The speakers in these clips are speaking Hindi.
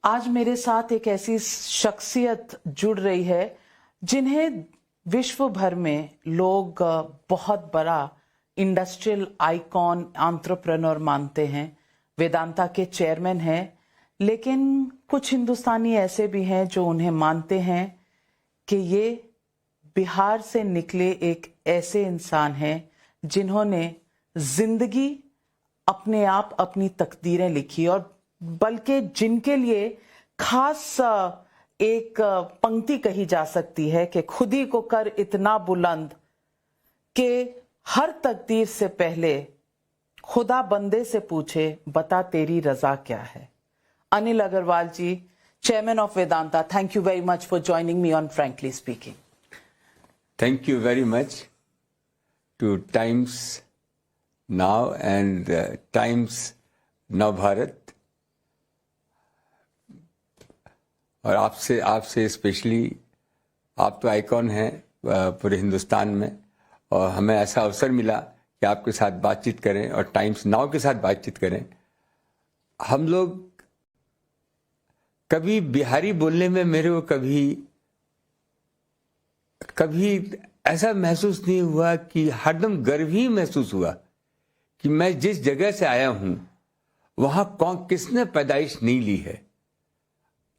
आज मेरे साथ एक ऐसी शख्सियत जुड़ रही है जिन्हें विश्व भर में लोग बहुत बड़ा इंडस्ट्रियल आइकॉन एंटरप्रेन्योर मानते हैं। वेदांता के चेयरमैन हैं, लेकिन कुछ हिंदुस्तानी ऐसे भी हैं जो उन्हें मानते हैं कि ये बिहार से निकले एक ऐसे इंसान हैं जिन्होंने जिंदगी अपने आप अपनी तकदीरें लिखी, और बल्कि जिनके लिए खास एक पंक्ति कही जा सकती है कि खुद ही को कर इतना बुलंद कि हर तकदीर से पहले खुदा बंदे से पूछे बता तेरी रजा क्या है। Anil Agarwal ji, chairman of Vedanta, thank you very much for joining me on frankly speaking. Thank you very much to Times Now and Times Now Bharat, और आपसे स्पेशली, आप तो आइकॉन हैं पूरे हिंदुस्तान में, और हमें ऐसा अवसर मिला कि आपके साथ बातचीत करें और टाइम्स नाउ के साथ बातचीत करें। हम लोग कभी बिहारी बोलने में मेरे को कभी ऐसा महसूस नहीं हुआ कि हरदम गर्व ही महसूस हुआ कि मैं जिस जगह से आया हूं वहां किसने पैदाइश नहीं ली है।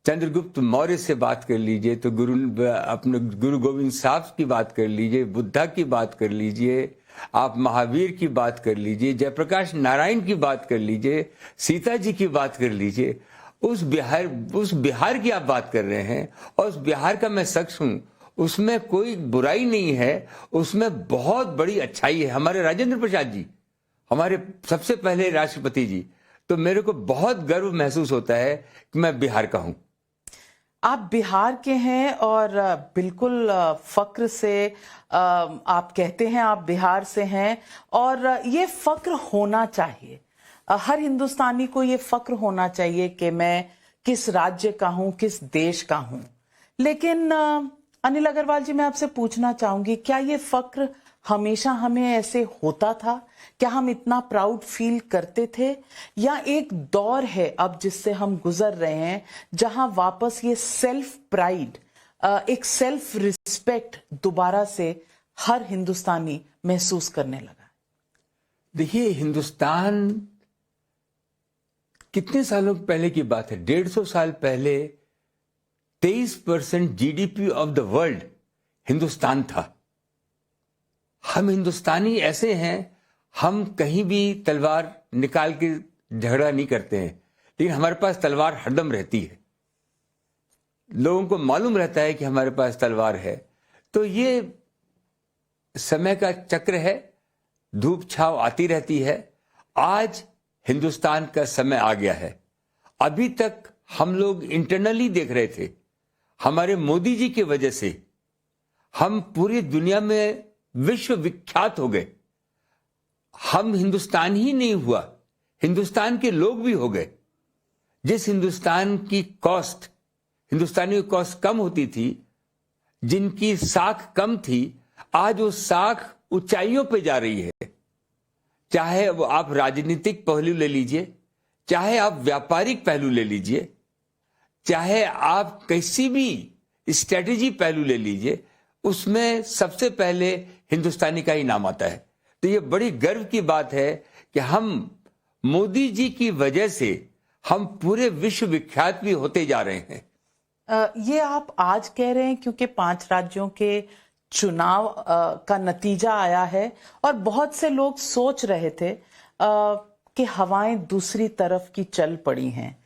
चंद्रगुप्त मौर्य से बात कर लीजिए तो अपने गुरु गोविंद साहब की बात कर लीजिए, बुद्धा की बात कर लीजिए, आप महावीर की बात कर लीजिए, जयप्रकाश नारायण की बात कर लीजिए, सीता जी की बात कर लीजिए। उस बिहार की आप बात कर रहे हैं, और उस बिहार का मैं शख्स हूं, उसमें कोई बुराई नहीं है, उसमें बहुत बड़ी अच्छाई है। हमारे राजेंद्र प्रसाद जी, हमारे सबसे पहले राष्ट्रपति जी, तो मेरे को बहुत गर्व महसूस होता है कि मैं बिहार का हूं। आप बिहार के हैं और बिल्कुल फक्र से आप कहते हैं आप बिहार से हैं, और ये फक्र होना चाहिए। हर हिंदुस्तानी को ये फक्र होना चाहिए कि मैं किस राज्य का हूं, किस देश का हूं। लेकिन अनिल अग्रवाल जी, मैं आपसे पूछना चाहूंगी, क्या ये फक्र हमेशा हमें ऐसे होता था? क्या हम इतना प्राउड फील करते थे, या एक दौर है अब जिससे हम गुजर रहे हैं जहां वापस ये सेल्फ प्राइड, एक सेल्फ रिस्पेक्ट दोबारा से हर हिंदुस्तानी महसूस करने लगा? देखिए, हिंदुस्तान कितने सालों पहले की बात है, 150 साल पहले 23% GDP of the world Hindustan था। हम हिंदुस्तानी ऐसे हैं, हम कहीं भी तलवार निकाल के झगड़ा नहीं करते हैं, लेकिन हमारे पास तलवार हरदम रहती है। लोगों को मालूम रहता है कि हमारे पास तलवार है। तो ये समय का चक्र है, धूप छाव आती रहती है। आज हिंदुस्तान का समय आ गया है। अभी तक हम लोग इंटरनली देख रहे थे, हमारे मोदी जी की वजह से हम पूरी दुनिया में विश्व विख्यात हो गए। हम हिंदुस्तान ही नहीं हुआ, हिंदुस्तान के लोग भी हो गए। जिस हिंदुस्तान की कॉस्ट, हिंदुस्तानी की कॉस्ट कम होती थी, जिनकी साख कम थी, आज वो साख ऊंचाइयों पे जा रही है। चाहे वो आप राजनीतिक पहलू ले लीजिए, चाहे आप व्यापारिक पहलू ले लीजिए, चाहे आप किसी भी स्ट्रेटेजी पहलू ले लीजिए, उसमें सबसे पहले हिंदुस्तानी का ही नाम आता है। तो ये बड़ी गर्व की बात है कि हम मोदी जी की वजह से हम पूरे विश्व विख्यात भी होते जा रहे हैं। ये आप आज कह रहे हैं क्योंकि 5 राज्यों के चुनाव का नतीजा आया है, और बहुत से लोग सोच रहे थे कि हवाएं दूसरी तरफ की चल पड़ी हैं,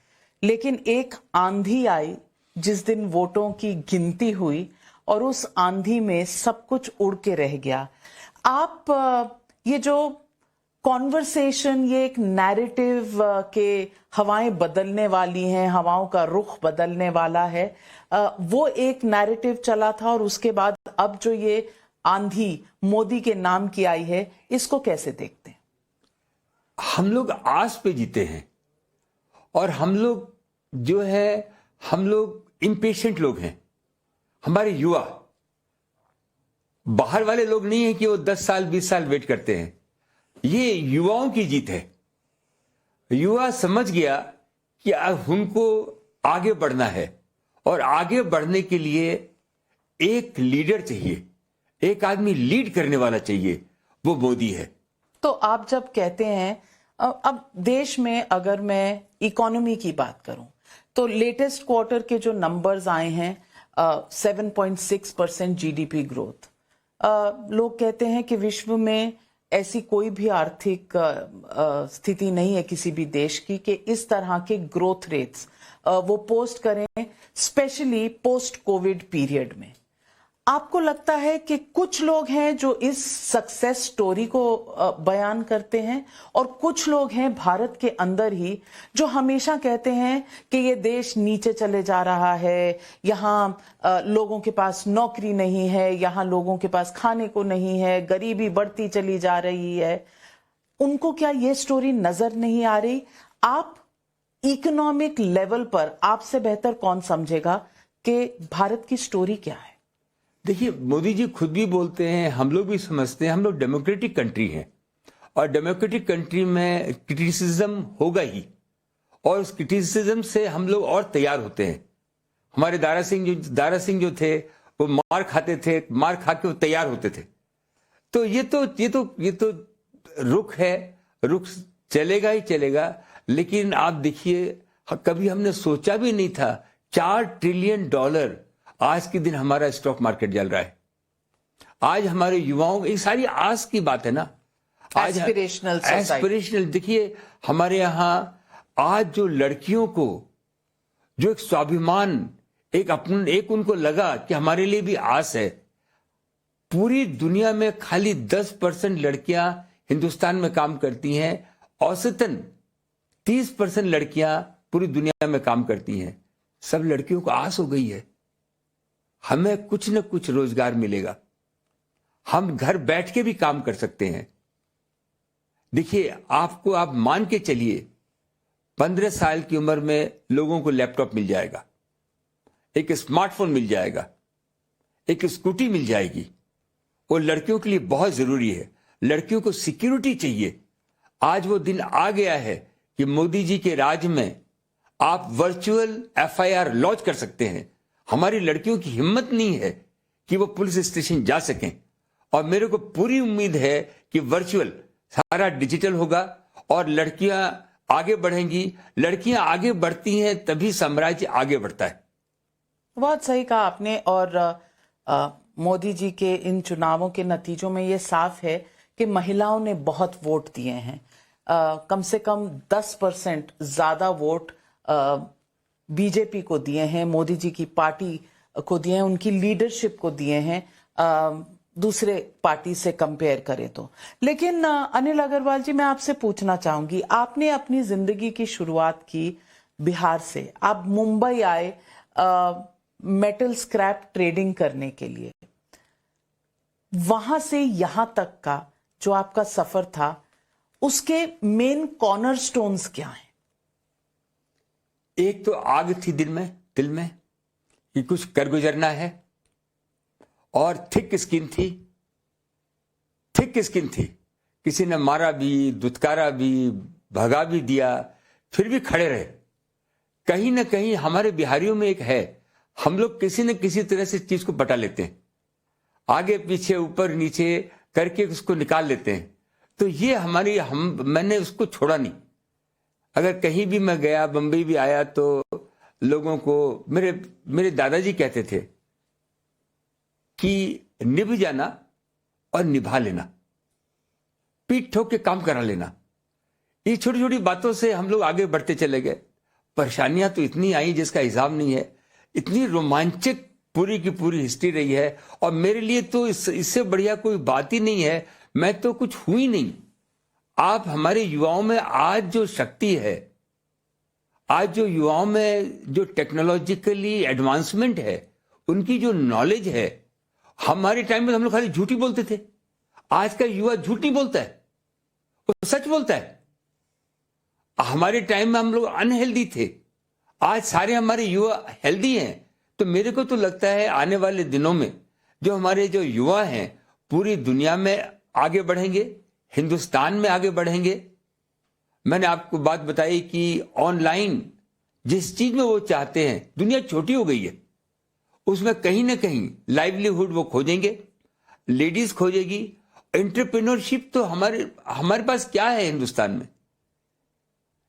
लेकिन एक आंधी आई जिस दिन वोटों की गिनती हुई, और उस आंधी में सब कुछ उड़ के रह गया। आप ये जो कॉन्वर्सेशन, ये एक नैरेटिव के हवाएं बदलने वाली हैं, हवाओं का रुख बदलने वाला है, वो एक नैरेटिव चला था, और उसके बाद अब जो ये आंधी मोदी के नाम की आई है, इसको कैसे देखते हैं? हम लोग आस पे जीते हैं, और हम लोग जो है, हम लोग इम्पेशेंट लोग हैं। हमारे युवा बाहर वाले लोग नहीं है कि वो 10 साल 20 साल वेट करते हैं। ये युवाओं की जीत है। युवा समझ गया कि अब उनको आगे बढ़ना है और आगे बढ़ने के लिए एक लीडर चाहिए, एक आदमी लीड करने वाला चाहिए, वो मोदी है। तो आप जब कहते हैं अब देश में अगर मैं इकोनॉमी की बात करूं तो लेटेस्ट क्वार्टर के जो नंबर्स आए हैं 7.6% जीडीपी ग्रोथ, लोग कहते हैं कि विश्व में ऐसी कोई भी आर्थिक स्थिति नहीं है किसी भी देश की कि इस तरह के ग्रोथ रेट्स वो पोस्ट करें, स्पेशली पोस्ट कोविड पीरियड में। आपको लगता है कि कुछ लोग हैं जो इस सक्सेस स्टोरी को बयान करते हैं और कुछ लोग हैं भारत के अंदर ही जो हमेशा कहते हैं कि ये देश नीचे चले जा रहा है, यहाँ लोगों के पास नौकरी नहीं है, यहाँ लोगों के पास खाने को नहीं है, गरीबी बढ़ती चली जा रही है। उनको क्या ये स्टोरी नजर नहीं आ रही? आप इकोनॉमिक लेवल पर आपसे बेहतर कौन समझेगा कि भारत की स्टोरी क्या है? देखिए, मोदी जी खुद भी बोलते हैं, हम लोग भी समझते हैं, हम लोग डेमोक्रेटिक कंट्री हैं और डेमोक्रेटिक कंट्री में क्रिटिसिज्म होगा ही और उस क्रिटिसिज्म से हम लोग और तैयार होते हैं। हमारे दारा सिंह जो थे वो मार खाते थे, मार खा के वो तैयार होते थे। तो ये तो रुख है, रुख चलेगा ही चलेगा। लेकिन आप देखिए, कभी हमने सोचा भी नहीं था $4 ट्रिलियन आज के दिन हमारा स्टॉक मार्केट जल रहा है। आज हमारे युवाओं, ये सारी आस की बात है ना, आज एस्पिरेशनल। देखिए हमारे यहां आज जो लड़कियों को जो एक स्वाभिमान, एक उनको लगा कि हमारे लिए भी आस है। पूरी दुनिया में खाली 10% लड़कियां हिंदुस्तान में काम करती हैं, औसतन 30% लड़कियां पूरी दुनिया में काम करती हैं। सब लड़कियों को आस हो गई है, हमें कुछ न कुछ रोजगार मिलेगा, हम घर बैठ के भी काम कर सकते हैं। देखिए, आप मान के चलिए 15 साल की उम्र में लोगों को लैपटॉप मिल जाएगा, एक स्मार्टफोन मिल जाएगा, एक स्कूटी मिल जाएगी। वो लड़कियों के लिए बहुत जरूरी है। लड़कियों को सिक्योरिटी चाहिए। आज वो दिन आ गया है कि मोदी जी के राज में आप वर्चुअल FIR लॉन्च कर सकते हैं। हमारी लड़कियों की हिम्मत नहीं है कि वो पुलिस स्टेशन जा सकें और मेरे को पूरी उम्मीद है कि वर्चुअल सारा डिजिटल होगा और लड़कियां आगे बढ़ेंगी। लड़कियां आगे बढ़ती हैं तभी साम्राज्य आगे बढ़ता है। बहुत सही कहा आपने। और मोदी जी के इन चुनावों के नतीजों में ये साफ है कि महिलाओं ने बहुत वोट दिए हैं। कम से कम 10% ज्यादा वोट बीजेपी को दिए हैं, मोदी जी की पार्टी को दिए हैं, उनकी लीडरशिप को दिए हैं, दूसरे पार्टी से कंपेयर करें तो। लेकिन अनिल अग्रवाल जी, मैं आपसे पूछना चाहूंगी, आपने अपनी जिंदगी की शुरुआत की बिहार से, आप मुंबई आए मेटल स्क्रैप ट्रेडिंग करने के लिए। वहां से यहां तक का जो आपका सफर था, उसके मेन कॉर्नरस्टोन्स क्या हैं? एक तो आग थी दिल में कि कुछ कर गुजरना है, और थिक स्किन थी। किसी ने मारा भी, दुत्कारा भी, भगा भी दिया, फिर भी खड़े रहे। कहीं ना कहीं हमारे बिहारियों में एक है, हम लोग किसी न किसी तरह से चीज को पटा लेते हैं, आगे पीछे ऊपर नीचे करके उसको निकाल लेते हैं। तो ये मैंने उसको छोड़ा नहीं। अगर कहीं भी मैं गया, बंबई भी आया, तो लोगों को मेरे दादाजी कहते थे कि निभ जाना और निभा लेना, पीठ ठोक के काम करा लेना। ये छोटी छोटी बातों से हम लोग आगे बढ़ते चले गए। परेशानियां तो इतनी आई जिसका हिसाब नहीं है। इतनी रोमांचक पूरी की पूरी हिस्ट्री रही है, और मेरे लिए तो इससे बढ़िया कोई बात ही नहीं है। मैं तो कुछ हुई नहीं। आप हमारे युवाओं में आज जो शक्ति है, आज जो युवाओं में जो टेक्नोलॉजिकली एडवांसमेंट है, उनकी जो नॉलेज है, हमारे टाइम में हम लोग खाली झूठी बोलते थे। आज का युवा झूठ नहीं बोलता है, वो सच बोलता है। हमारे टाइम में हम लोग अनहेल्दी थे, आज सारे हमारे युवा हेल्दी हैं। तो मेरे को तो लगता है आने वाले दिनों में जो हमारे जो युवा हैं पूरी दुनिया में आगे बढ़ेंगे, हिंदुस्तान में आगे बढ़ेंगे। मैंने आपको बात बताई कि ऑनलाइन जिस चीज में वो चाहते हैं, दुनिया छोटी हो गई है, उसमें कहीं ना कहीं लाइवलीहुड वो खोजेंगे, लेडीज खोजेगी। एंटरप्रेन्योरशिप तो हमारे पास क्या है हिंदुस्तान में?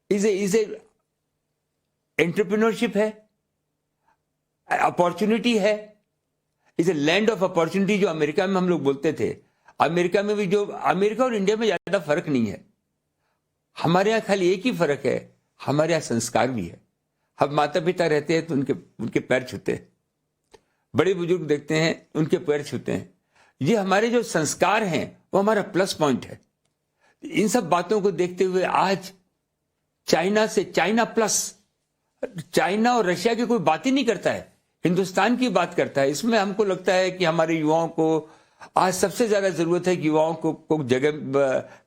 इसे एंटरप्रेन्योरशिप है, अपॉर्चुनिटी है, is a land of opportunity जो अमेरिका में हम लोग बोलते थे। अमेरिका में भी जो अमेरिका और इंडिया में ज्यादा फर्क नहीं है। हमारे यहाँ खाली एक ही फर्क है, हमारे यहाँ संस्कार भी है। हम माता पिता रहते हैं तो उनके पैर छूते हैं, बड़े बुजुर्ग देखते हैं उनके पैर छूते हैं। ये हमारे जो संस्कार हैं वो हमारा प्लस पॉइंट है। इन सब बातों को देखते हुए आज चाइना प्लस, चाइना और रशिया की कोई बात ही नहीं करता है, हिंदुस्तान की बात करता है। इसमें हमको लगता है कि हमारे युवाओं को आज सबसे ज्यादा जरूरत है कि युवाओं को जगह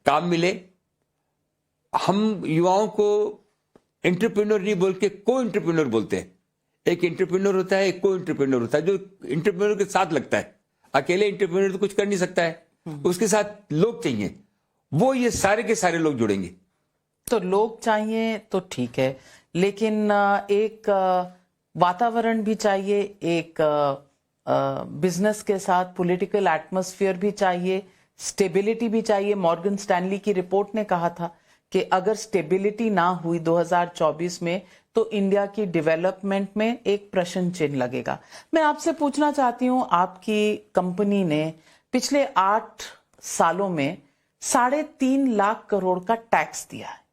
काम मिले। हम युवाओं को एंटरप्रेन्योर नहीं बोल के को एंटरप्रेन्योर बोलते हैं। एक एंटरप्रेन्योर होता है, एक को एंटरप्रेन्योर होता है, जो एंटरप्रेन्योर के साथ लगता है। अकेले एंटरप्रेन्योर तो कुछ कर नहीं सकता है, उसके साथ लोग चाहिए, वो ये सारे के सारे लोग जुड़ेंगे। तो लोग चाहिए तो ठीक है, लेकिन एक वातावरण भी चाहिए, एक बिजनेस के साथ पॉलिटिकल एटमॉस्फेयर भी चाहिए, स्टेबिलिटी भी चाहिए। मॉर्गन स्टैनली की रिपोर्ट ने कहा था कि अगर स्टेबिलिटी ना हुई 2024 में तो इंडिया की डेवलपमेंट में एक प्रश्न चिन्ह लगेगा। मैं आपसे पूछना चाहती हूं, आपकी कंपनी ने पिछले 8 सालों में 3.5 लाख करोड़ का टैक्स दिया है।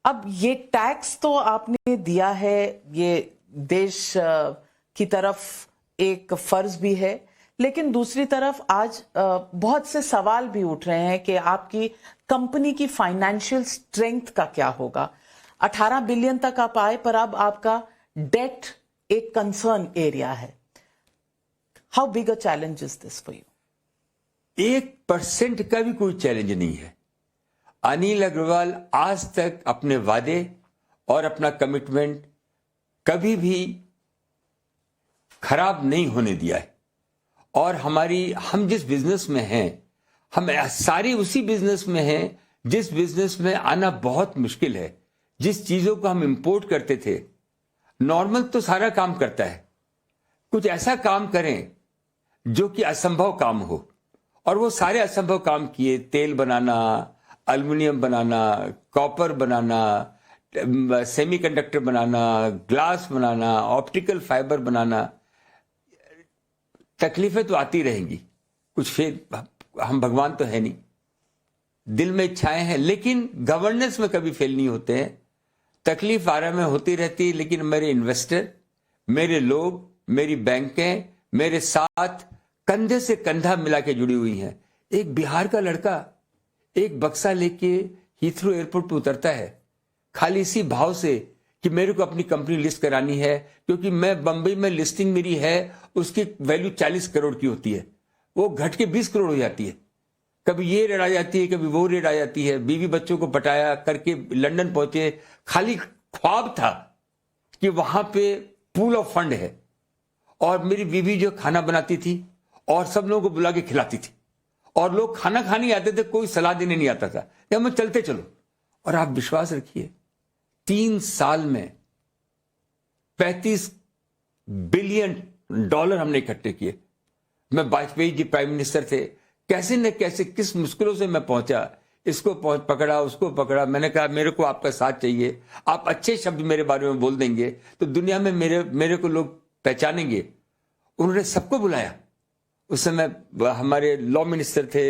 अब ये टैक्स तो आपने दिया है, ये देश की तरफ एक फर्ज भी है, लेकिन दूसरी तरफ आज बहुत से सवाल भी उठ रहे हैं कि आपकी कंपनी की फाइनेंशियल स्ट्रेंथ का क्या होगा। 18 बिलियन तक आप आए, पर अब आपका डेट एक कंसर्न एरिया है। How big a challenge is this for you? 1% का भी कोई चैलेंज नहीं है। अनिल अग्रवाल आज तक अपने वादे और अपना कमिटमेंट कभी भी खराब नहीं होने दिया है। और हम जिस बिजनेस में हैं, हम सारी उसी बिजनेस में हैं जिस बिजनेस में आना बहुत मुश्किल है। जिस चीजों को हम इंपोर्ट करते थे, नॉर्मल तो सारा काम करता है, कुछ ऐसा काम करें जो कि असंभव काम हो, और वो सारे असंभव काम किए। तेल बनाना, एल्युमिनियम बनाना, कॉपर बनाना, सेमीकंडक्टर बनाना, ग्लास बनाना, ऑप्टिकल फाइबर बनाना। तकलीफें तो आती रहेंगी, कुछ फेल, हम भगवान तो है नहीं, दिल में इच्छाएं हैं, लेकिन गवर्नेंस में कभी फेल नहीं होते हैं। तकलीफ आराम में होती रहती है, लेकिन मेरे इन्वेस्टर, मेरे लोग, मेरी बैंकें मेरे साथ कंधे से कंधा मिला के जुड़ी हुई हैं। एक बिहार का लड़का एक बक्सा लेके हीथ्रो एयरपोर्ट पर उतरता है, खाली इसी भाव से कि मेरे को अपनी कंपनी लिस्ट करानी है, क्योंकि मैं बंबई में लिस्टिंग मेरी है, उसकी वैल्यू 40 करोड़ की होती है, वो घट के 20 करोड़ हो जाती है। कभी ये रेट आ जाती है, कभी वो रेट आ जाती है। बीवी बच्चों को पटाया करके लंदन पहुंचे, खाली ख्वाब था कि वहां पे पूल ऑफ फंड है, और मेरी बीवी जो खाना बनाती थी और सब लोगों को बुला के खिलाती थी, और लोग खाना खाने आते थे, कोई सलाह देने नहीं आता था, या मैं चलते चलो। और आप विश्वास रखिए, 3 साल में 35 बिलियन डॉलर हमने इकट्ठे किए। मैं वाजपेयी जी प्राइम मिनिस्टर थे, कैसे न कैसे किस मुश्किलों से मैं पहुंचा, इसको पकड़ा, उसको पकड़ा। मैंने कहा मेरे को आपका साथ चाहिए, आप अच्छे शब्द मेरे बारे में बोल देंगे तो दुनिया में मेरे को लोग पहचानेंगे। उन्होंने सबको बुलाया। उस समय हमारे लॉ मिनिस्टर थे,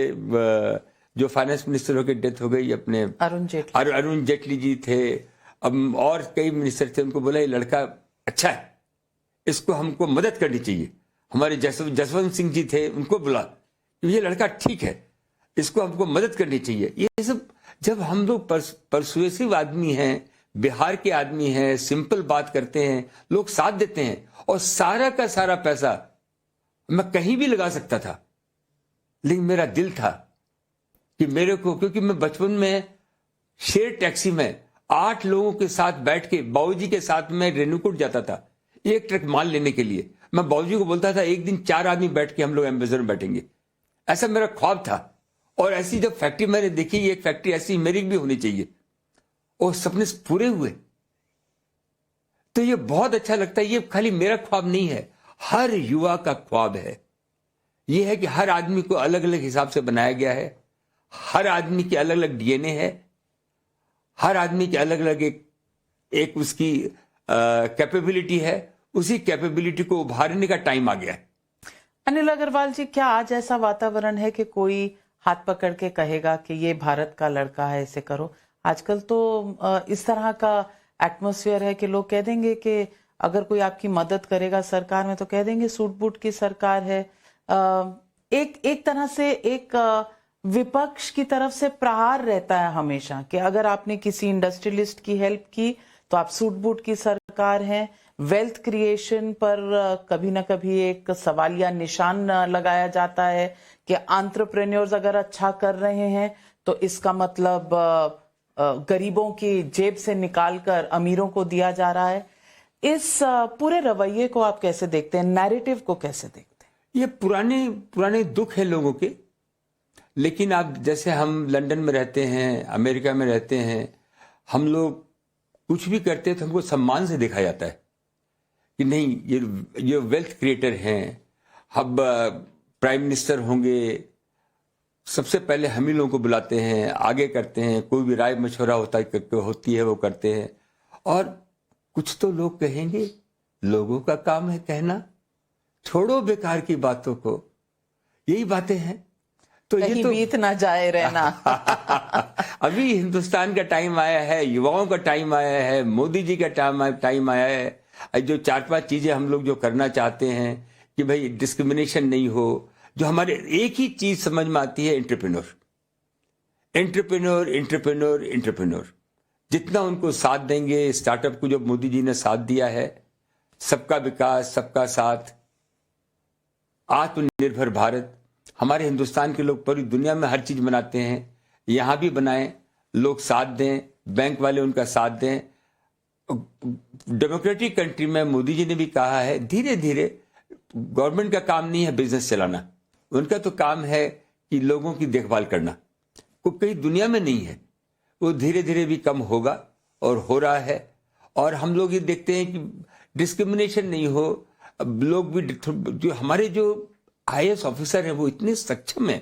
जो फाइनेंस मिनिस्टर होकर डेथ हो गई, अपने अरुण जेटली जी थे, अब और कई मिनिस्टर थे। उनको बोला ये लड़का अच्छा है, इसको हमको मदद करनी चाहिए। हमारे जसवंत सिंह जी थे, उनको बुला, ये लड़का ठीक है, इसको हमको मदद करनी चाहिए। ये सब जब हम लोग परसुएसिव आदमी हैं, बिहार के आदमी हैं, सिंपल बात करते हैं, लोग साथ देते हैं। और सारा का सारा पैसा मैं कहीं भी लगा सकता था, लेकिन मेरा दिल था कि मेरे को, क्योंकि मैं बचपन में शेयर टैक्सी में 8 लोगों के साथ बैठ के बाबूजी के साथ में रेणुकूट जाता था, 1 ट्रक माल लेने के लिए। मैं बाबूजी को बोलता था एक दिन 4 आदमी बैठ के हम लोग एम्बेसडर में बैठेंगे, ऐसा मेरा ख्वाब था। और ऐसी जब फैक्ट्री मैंने देखी, एक फैक्ट्री ऐसी मेरी भी होनी चाहिए, और सपने पूरे हुए। तो ये बहुत अच्छा लगता है। ये खाली मेरा ख्वाब नहीं है, हर युवा का ख्वाब है। ये है कि हर आदमी को अलग अलग हिसाब से बनाया गया है, हर आदमी की अलग अलग डीएनए है, हर आदमी की अलग अलग एक उसकी कैपेबिलिटी है। उसी कैपेबिलिटी को उभारने का टाइम आ गया है। अनिल अग्रवाल जी, क्या आज ऐसा वातावरण है कि कोई हाथ पकड़ के कहेगा कि ये भारत का लड़का है, ऐसे करो? आजकल तो इस तरह का एटमॉस्फेयर है कि लोग कह देंगे कि अगर कोई आपकी मदद करेगा सरकार में तो कह देंगे सूट बूट की सरकार है। एक तरह से एक विपक्ष की तरफ से प्रहार रहता है हमेशा कि अगर आपने किसी इंडस्ट्रियलिस्ट की हेल्प की तो आप सूट बूट की सरकार हैं। वेल्थ क्रिएशन पर कभी ना कभी एक सवालिया निशान लगाया जाता है कि एंटरप्रेन्योर्स अगर अच्छा कर रहे हैं तो इसका मतलब गरीबों की जेब से निकालकर अमीरों को दिया जा रहा है। इस पूरे रवैये को आप कैसे देखते हैं, नैरेटिव को कैसे देखते हैं? ये पुराने पुराने दुख है लोगों के। लेकिन आप जैसे हम लंदन में रहते हैं, अमेरिका में रहते हैं, हम लोग कुछ भी करते हैं तो हमको सम्मान से देखा जाता है कि नहीं ये वेल्थ क्रिएटर हैं। अब प्राइम मिनिस्टर होंगे, सबसे पहले हम ही लोगों को बुलाते हैं, आगे करते हैं, कोई भी राय मशवरा होती है वो करते हैं। और कुछ तो लोग कहेंगे, लोगों का काम है कहना, छोड़ो बेकार की बातों को, यही बातें हैं। तो कहीं ये तो बीत ना जाए रहना। अभी हिंदुस्तान का टाइम आया है, युवाओं का टाइम आया है, मोदी जी का टाइम आया है। जो 4-5 चीजें हम लोग जो करना चाहते हैं कि भाई डिस्क्रिमिनेशन नहीं हो, जो हमारे एक ही चीज समझ में आती है, एंटरप्रेन्योर एंटरप्रेन्योर एंटरप्रेन्योर एंटरप्रेन्योर। जितना उनको साथ देंगे, स्टार्टअप को जो मोदी जी ने साथ दिया है, सबका विकास सबका साथ, आत्मनिर्भर भारत। हमारे हिंदुस्तान के लोग पूरी दुनिया में हर चीज बनाते हैं, यहां भी बनाएं, लोग साथ दें, बैंक वाले उनका साथ दें। डेमोक्रेटिक कंट्री में मोदी जी ने भी कहा है, धीरे धीरे, गवर्नमेंट का काम नहीं है बिजनेस चलाना, उनका तो काम है कि लोगों की देखभाल करना। वो कहीं दुनिया में नहीं है, वो धीरे धीरे भी कम होगा और हो रहा है। और हम लोग ये देखते हैं कि डिस्क्रिमिनेशन नहीं हो। अब लोग भी, जो हमारे जो आईएएस ऑफिसर हैं वो इतने सक्षम हैं।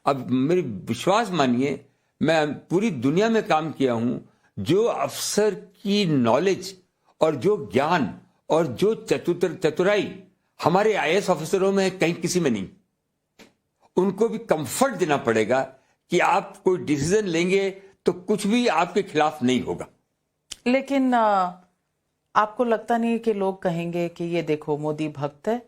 अब मेरी विश्वास मानिए, मैं पूरी दुनिया में काम किया हूं, जो अफसर की नॉलेज और जो ज्ञान और जो चतुराई हमारे आईएएस ऑफिसरों में है, कहीं किसी में नहीं। उनको भी कंफर्ट देना पड़ेगा कि आप कोई डिसीजन लेंगे तो कुछ भी आपके खिलाफ नहीं होगा। लेकिन आपको लगता नहीं कि लोग कहेंगे कि ये देखो मोदी भक्त है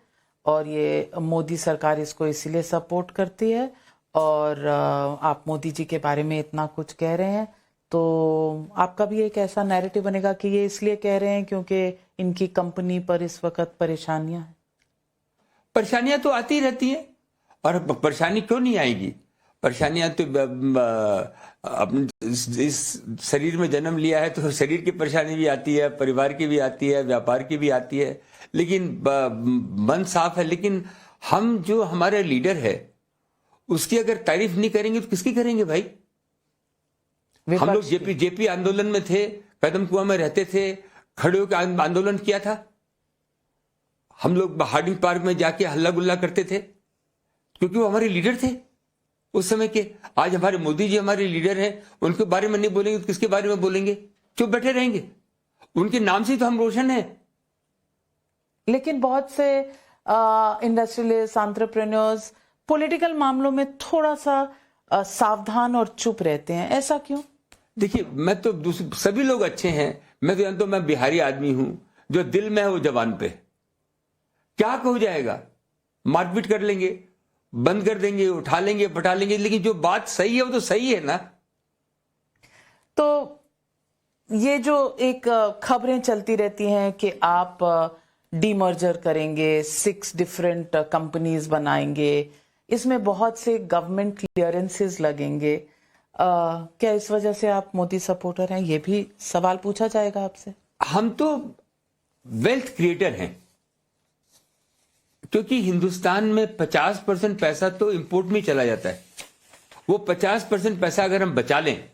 और ये मोदी सरकार इसको इसीलिए सपोर्ट करती है, और आप मोदी जी के बारे में इतना कुछ कह रहे हैं, तो आपका भी एक ऐसा नैरेटिव बनेगा कि ये इसलिए कह रहे हैं क्योंकि इनकी कंपनी पर इस वक्त परेशानियां हैं? परेशानियां तो आती रहती हैं, और परेशानी क्यों नहीं आएगी? परेशानियां तो अपने इस शरीर में जन्म लिया है तो शरीर की परेशानी भी आती है, परिवार की भी आती है, व्यापार की भी आती है, लेकिन मन साफ है। लेकिन हम जो हमारे लीडर है उसकी अगर तारीफ नहीं करेंगे तो किसकी करेंगे भाई? हम लोग जेपी आंदोलन में थे, कदम कुआं में रहते थे, खड़े होकर आंदोलन किया था। हम लोग हार्डिंग पार्क में जाके हल्ला गुल्ला करते थे क्योंकि वो हमारे लीडर थे उस समय के। आज हमारे मोदी जी हमारे लीडर हैं, उनके बारे में नहीं बोलेंगे तो किसके बारे में बोलेंगे? चुप बैठे रहेंगे? उनके नाम से तो हम रोशन हैं। लेकिन बहुत से इंडस्ट्रियलिस्ट, एंटरप्रेन्योर्स पॉलिटिकल मामलों में थोड़ा सा सावधान और चुप रहते हैं, ऐसा क्यों? देखिए, मैं तो सभी लोग अच्छे हैं। मैं तो जानता हूं, मैं बिहारी आदमी हूं, जो दिल में है वो जबान पे। क्या हो जाएगा? मारपीट कर लेंगे, बंद कर देंगे, उठा लेंगे, पटा लेंगे, लेकिन जो बात सही है वो तो सही है ना। तो ये जो एक खबरें चलती रहती हैं कि आप डीमर्जर करेंगे, 6 डिफरेंट कंपनीज बनाएंगे, इसमें बहुत से गवर्नमेंट क्लियरेंसेस लगेंगे, क्या इस वजह से आप मोदी सपोर्टर हैं? ये भी सवाल पूछा जाएगा आपसे। हम तो वेल्थ क्रिएटर हैं, क्योंकि हिंदुस्तान में 50% पैसा तो इंपोर्ट में चला जाता है। वो 50% पैसा अगर हम बचा लें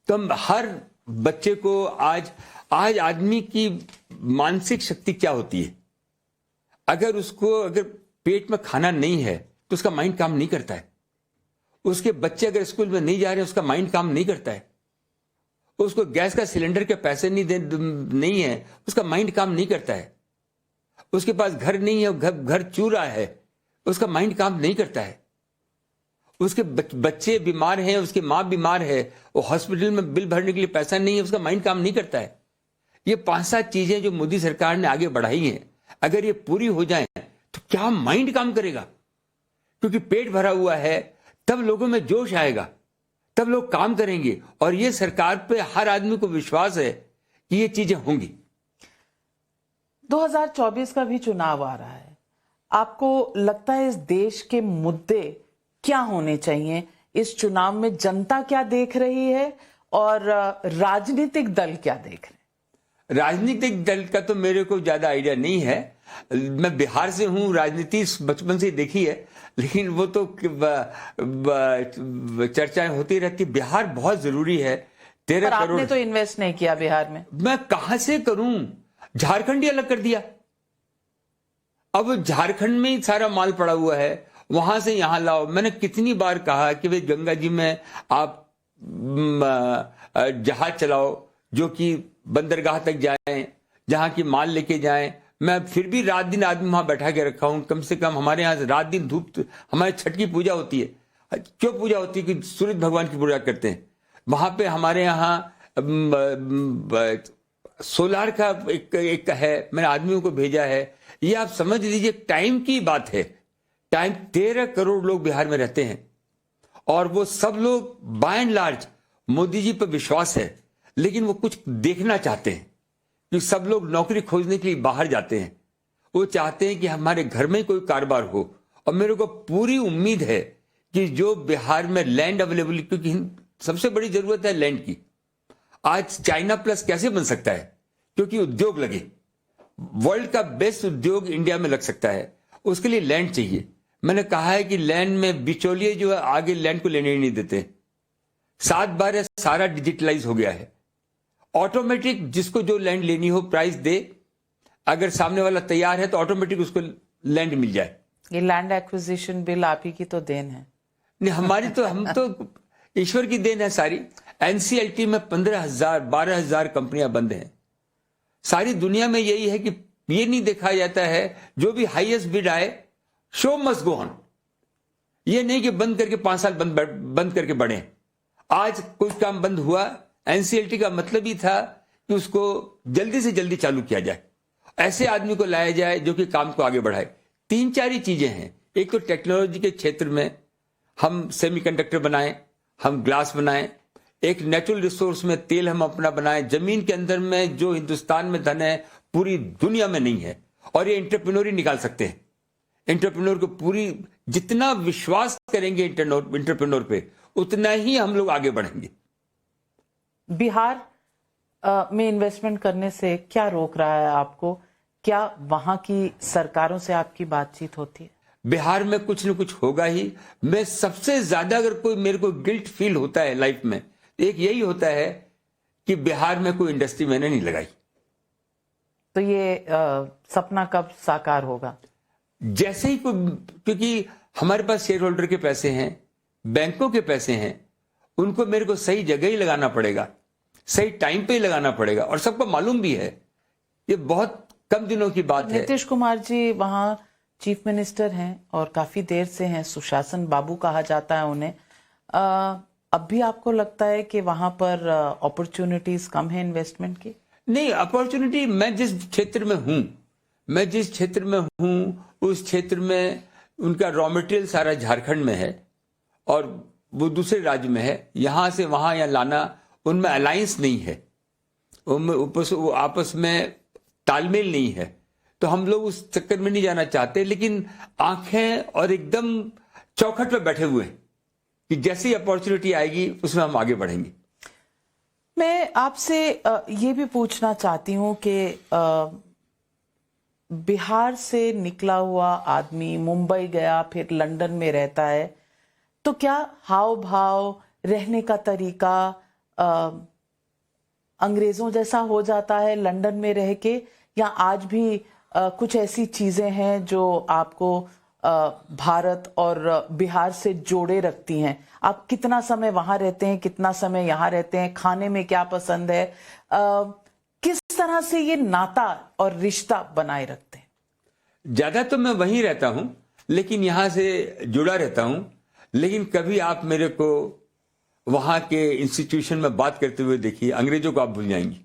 तो हम हर बच्चे को, आज आज आदमी की मानसिक शक्ति क्या होती है, अगर पेट में खाना नहीं है तो उसका माइंड काम नहीं करता है। उसके बच्चे अगर स्कूल में नहीं जा रहे, उसका माइंड काम नहीं करता है। उसको गैस का सिलेंडर के पैसे नहीं है, उसका माइंड काम नहीं करता है। उसके पास घर नहीं है, घर चू रहा है, उसका माइंड काम नहीं करता है। उसके बच्चे बीमार हैं, उसकी माँ बीमार है, वो हॉस्पिटल में बिल भरने के लिए पैसा नहीं है, उसका माइंड काम नहीं करता है। ये 5-7 चीजें जो मोदी सरकार ने आगे बढ़ाई हैं, अगर ये पूरी हो जाएं तो क्या माइंड काम करेगा? क्योंकि पेट भरा हुआ है, तब लोगों में जोश आएगा, तब लोग काम करेंगे। और ये सरकार पे हर आदमी को विश्वास है कि ये चीजें होंगी। 2024 का भी चुनाव आ रहा है, आपको लगता है इस देश के मुद्दे क्या होने चाहिए? इस चुनाव में जनता क्या देख रही है और राजनीतिक दल क्या देख रहे हैं? राजनीतिक दल का तो मेरे को ज्यादा आइडिया नहीं है। मैं बिहार से हूं, राजनीति बचपन से देखी है, लेकिन वो तो चर्चाएं होती रहती। बिहार बहुत जरूरी है। 13 करोड़। आपने तो इन्वेस्ट नहीं किया बिहार में। मैं कहां से करूं? झारखंड ही अलग कर दिया। अब झारखंड में ही सारा माल पड़ा हुआ है, वहां से यहां लाओ। मैंने कितनी बार कहा कि भाई गंगा जी में आप जहाज चलाओ जो कि बंदरगाह तक जाए, जहां की माल लेके जाएं। मैं फिर भी रात दिन आदमी वहां बैठा के रखा हूं। कम से कम हमारे यहाँ रात दिन धूप, हमारे छठ की पूजा होती है। क्यों पूजा होती है? कि सूरज भगवान की पूजा करते हैं। वहां पे हमारे यहाँ सोलार का एक है, मैंने आदमियों को भेजा है। ये आप समझ लीजिए टाइम की बात है। टाइम 13 करोड़ लोग बिहार में रहते हैं और वो सब लोग bye and large Modi ji पर विश्वास है, लेकिन वो कुछ देखना चाहते हैं कि सब लोग नौकरी खोजने के लिए बाहर जाते हैं। वो चाहते हैं कि हमारे घर में कोई कारोबार हो। और मेरे को पूरी उम्मीद है कि जो बिहार में लैंड अवेलेबल, क्योंकि सबसे बड़ी जरूरत है लैंड की। आज चाइना प्लस कैसे बन सकता है? क्योंकि उद्योग लगे। वर्ल्ड का बेस्ट उद्योग इंडिया में लग सकता है, उसके लिए लैंड चाहिए। मैंने कहा है कि लैंड में बिचौलिए जो है आगे लैंड को लेने ही नहीं देते। 7 बार सारा डिजिटलाइज हो गया है। ऑटोमेटिक जिसको जो लैंड लेनी हो प्राइस दे, अगर सामने वाला तैयार है तो ऑटोमेटिक उसको लैंड मिल जाए। ये लैंड एक्विजिशन बिल आप ही की तो देन है। नहीं, हमारी तो हम तो ईश्वर की देन है सारी। एनसीएलटी में 15,000-12,000 कंपनियां बंद हैं। सारी दुनिया में यही है कि ये नहीं देखा जाता है जो भी हाईएस्ट बिड आए, शो मस्ट गो ऑन। ये नहीं कि बंद करके 5 साल बंद करके बढ़े। आज कोई काम बंद हुआ, एनसीएलटी का मतलब ही था कि उसको जल्दी से जल्दी चालू किया जाए, ऐसे आदमी को लाया जाए जो कि काम को आगे बढ़ाए। 3-4 ही चीजें हैं। एक तो टेक्नोलॉजी के क्षेत्र में हम सेमीकंडक्टर बनाएं, हम ग्लास बनाएं। एक नेचुरल रिसोर्स में तेल हम अपना बनाएं। जमीन के अंदर में जो हिंदुस्तान में धन है पूरी दुनिया में नहीं है, और ये एंटरप्रेन्योर ही निकाल सकते हैं। एंटरप्रेन्योर को पूरी जितना विश्वास करेंगे एंटरप्रेन्योर पे, उतना ही हम लोग आगे बढ़ेंगे। बिहार में इन्वेस्टमेंट करने से क्या रोक रहा है आपको? क्या वहां की सरकारों से आपकी बातचीत होती है? बिहार में कुछ न कुछ होगा ही। मैं सबसे ज्यादा अगर कोई मेरे को गिल्ट फील होता है लाइफ में, एक यही होता है कि बिहार में कोई इंडस्ट्री मैंने नहीं लगाई। तो ये सपना कब साकार होगा? जैसे ही कोई, क्योंकि हमारे पास शेयर होल्डर के पैसे हैं, बैंकों के पैसे हैं, उनको मेरे को सही जगह ही लगाना पड़ेगा, सही टाइम पे ही लगाना पड़ेगा। और सबको मालूम भी है, ये बहुत कम दिनों की बात है। नीतीश कुमार जी वहां चीफ मिनिस्टर हैं और काफी देर से हैं, सुशासन बाबू कहा जाता है उन्हें। अब भी आपको लगता है कि वहां पर अपॉर्चुनिटीज कम है इन्वेस्टमेंट की? नहीं, अपॉर्चुनिटी, मैं जिस क्षेत्र में हूं उस क्षेत्र में उनका रॉ मटेरियल सारा झारखंड में है और वो दूसरे राज्य में है। यहां से वहां या लाना, उनमें अलायंस नहीं है, वो आपस में तालमेल नहीं है। तो हम लोग उस चक्कर में नहीं जाना चाहते, लेकिन आंखें और एकदम चौखट पे बैठे हुए हैं कि जैसी अपॉर्चुनिटी आएगी उसमें हम आगे बढ़ेंगे। मैं आपसे ये भी पूछना चाहती हूं कि बिहार से निकला हुआ आदमी मुंबई गया, फिर लंदन में रहता है, तो क्या हाव भाव, रहने का तरीका अंग्रेजों जैसा हो जाता है लंदन में रह के, या आज भी कुछ ऐसी चीजें हैं जो आपको भारत और बिहार से जोड़े रखती हैं? आप कितना समय वहां रहते हैं, कितना समय यहाँ रहते हैं, खाने में क्या पसंद है, किस तरह से ये नाता और रिश्ता बनाए रखते हैं? ज्यादा तो मैं वहीं रहता हूं, लेकिन यहां से जुड़ा रहता हूं। लेकिन कभी आप मेरे को वहां के इंस्टीट्यूशन में बात करते हुए देखिए, अंग्रेजों को आप भूल जाएंगी।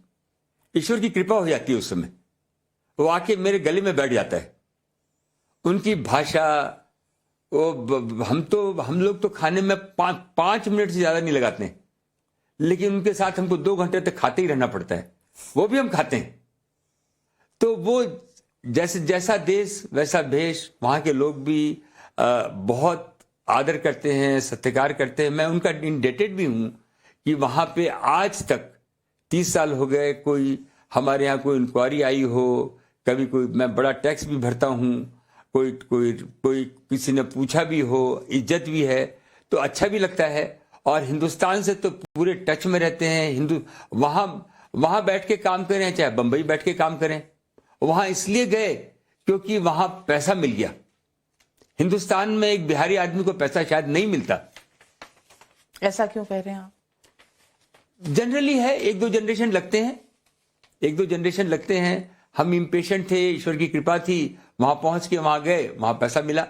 ईश्वर की कृपा हो जाती है उस समय, वो आके मेरे गले में बैठ जाता है। उनकी भाषा, हम लोग तो खाने में 5 मिनट से ज्यादा नहीं लगाते हैं, लेकिन उनके साथ हमको 2 घंटे तक खाते ही रहना पड़ता है, वो भी हम खाते हैं। तो वो जैसा देश वैसा भेष, वहां के लोग भी बहुत आदर करते हैं, सत्कार करते हैं। मैं उनका इंडेटेड भी हूं कि वहां पे आज तक 30 साल हो गए, कोई हमारे यहाँ कोई इंक्वायरी आई हो, कभी कोई, मैं बड़ा टैक्स भी भरता हूं, कोई किसी ने पूछा भी हो, इज्जत भी है, तो अच्छा भी लगता है। और हिंदुस्तान से तो पूरे टच में रहते हैं। वहां बैठ के काम करें, चाहे बंबई बैठ के काम करें, वहां इसलिए गए क्योंकि वहां पैसा मिल गया। हिंदुस्तान में एक बिहारी आदमी को पैसा शायद नहीं मिलता। ऐसा क्यों कह रहे हैं आप? जनरली है, 1-2 जनरेशन लगते हैं। हम इम्पेशेंट थे, ईश्वर की कृपा थी, वहां पहुंच के वहां गए, वहां पैसा मिला।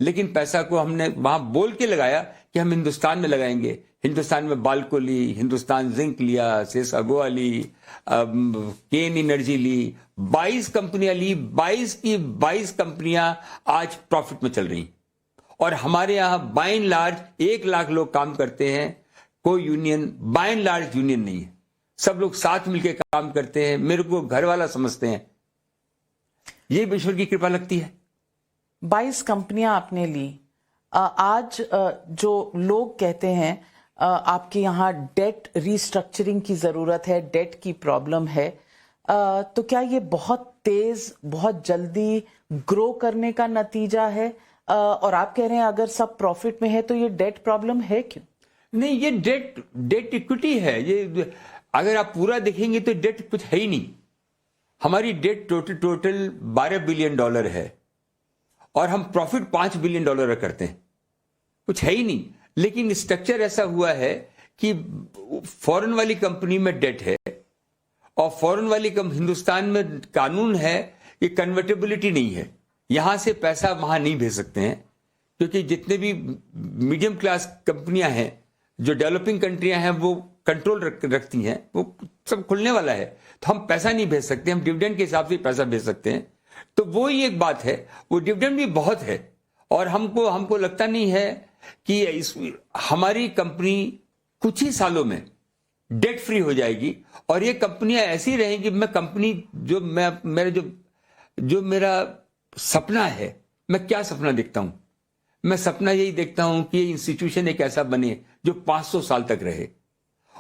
लेकिन पैसा को हमने वहां बोल के लगाया कि हम हिंदुस्तान में लगाएंगे। हिंदुस्तान में बाल्को ली, हिंदुस्तान जिंक लिया, सेस अगुआ ली, केन एनर्जी ली, 22 कंपनियां ली। 22 की 22 कंपनियां आज प्रॉफिट में चल रही। और हमारे यहां बाय एंड लार्ज 1 लाख लोग काम करते हैं। कोई union, by and large union नहीं है, सब लोग साथ मिलकर काम करते हैं। मेरे को घर वाला समझते हैं। ये ईश्वर की कृपा लगती है। 22 कंपनियां आपने ली। आज जो लोग कहते हैं आपके यहाँ डेट रीस्ट्रक्चरिंग की जरूरत है, डेट की प्रॉब्लम है, तो क्या ये बहुत तेज, बहुत जल्दी ग्रो करने का नतीजा है? और आप कह रहे हैं अगर सब प्रॉफिट में है तो ये डेट प्रॉब्लम है क्यों? नहीं, ये डेट इक्विटी है। ये अगर आप पूरा देखेंगे तो डेट कुछ है ही नहीं। हमारी डेट टोटल $12 बिलियन है और हम प्रॉफिट $5 बिलियन करते हैं। कुछ है ही नहीं। लेकिन स्ट्रक्चर ऐसा हुआ है कि फॉरेन वाली कंपनी में डेट है, और फॉरेन वाली हिंदुस्तान में कानून है कि कन्वर्टेबिलिटी नहीं है। यहां से पैसा वहां नहीं भेज सकते हैं, क्योंकि जितने भी मीडियम क्लास कंपनियां हैं, जो डेवलपिंग कंट्रियां हैं, वो कंट्रोल रखती हैं, वो सब खुलने वाला है, तो हम पैसा नहीं भेज सकते। हम डिविडेंड के हिसाब से पैसा भेज सकते हैं। तो वो ही एक बात है। वो डिविडेंड भी बहुत है, और हमको लगता नहीं है कि हमारी कंपनी कुछ ही सालों में डेट फ्री हो जाएगी, और ये कंपनियां ऐसी रहेंगी। मैं कंपनी जो मेरा सपना है, मैं क्या सपना देखता हूं? मैं सपना यही देखता हूं कि ये इंस्टीट्यूशन एक ऐसा बने जो 500 साल तक रहे,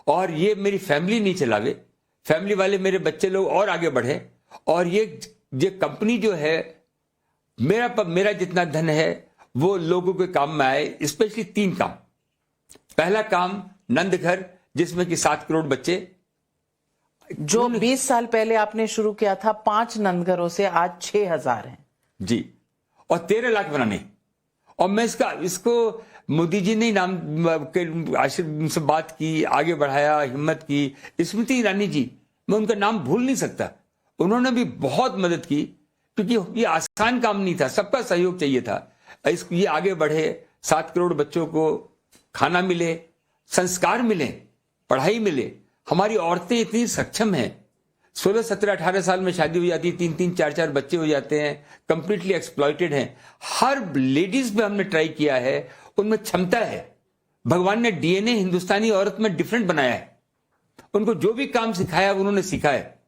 और ये मेरी फैमिली नहीं चलावे, फैमिली वाले मेरे बच्चे लोग और आगे बढ़े, और ये कंपनी जो है, मेरा जितना धन है वो लोगों के काम में आए। स्पेशली 3 काम। पहला काम नंद घर, जिसमें कि 7 करोड़ बच्चे, जो 20 साल पहले आपने शुरू किया था 5 नंदघरों से, आज 6000 हैं जी, और 13 लाख बनाने। और मैं इसको मोदी जी ने नाम आशीर्वाद से बात की, आगे बढ़ाया, हिम्मत की। स्मृति ईरानी जी, मैं उनका नाम भूल नहीं सकता। उन्होंने भी बहुत मदद की, क्योंकि ये आसान काम नहीं था, सबका सहयोग चाहिए था। ये आगे बढ़े, 7 करोड़ बच्चों को खाना मिले, संस्कार मिले, पढ़ाई मिले। हमारी औरतें इतनी सक्षम हैं, 16, 17, 18 साल में शादी हो जाती है, 3, 4 बच्चे हो जाते हैं, कंप्लीटली एक्सप्लॉइटेड हैं। हर लेडीज पे हमने ट्राई किया है, उनमें क्षमता है। भगवान ने डीएनए हिंदुस्तानी औरत में डिफरेंट बनाया है। उनको जो भी काम सिखाया उन्होंने सीखा है।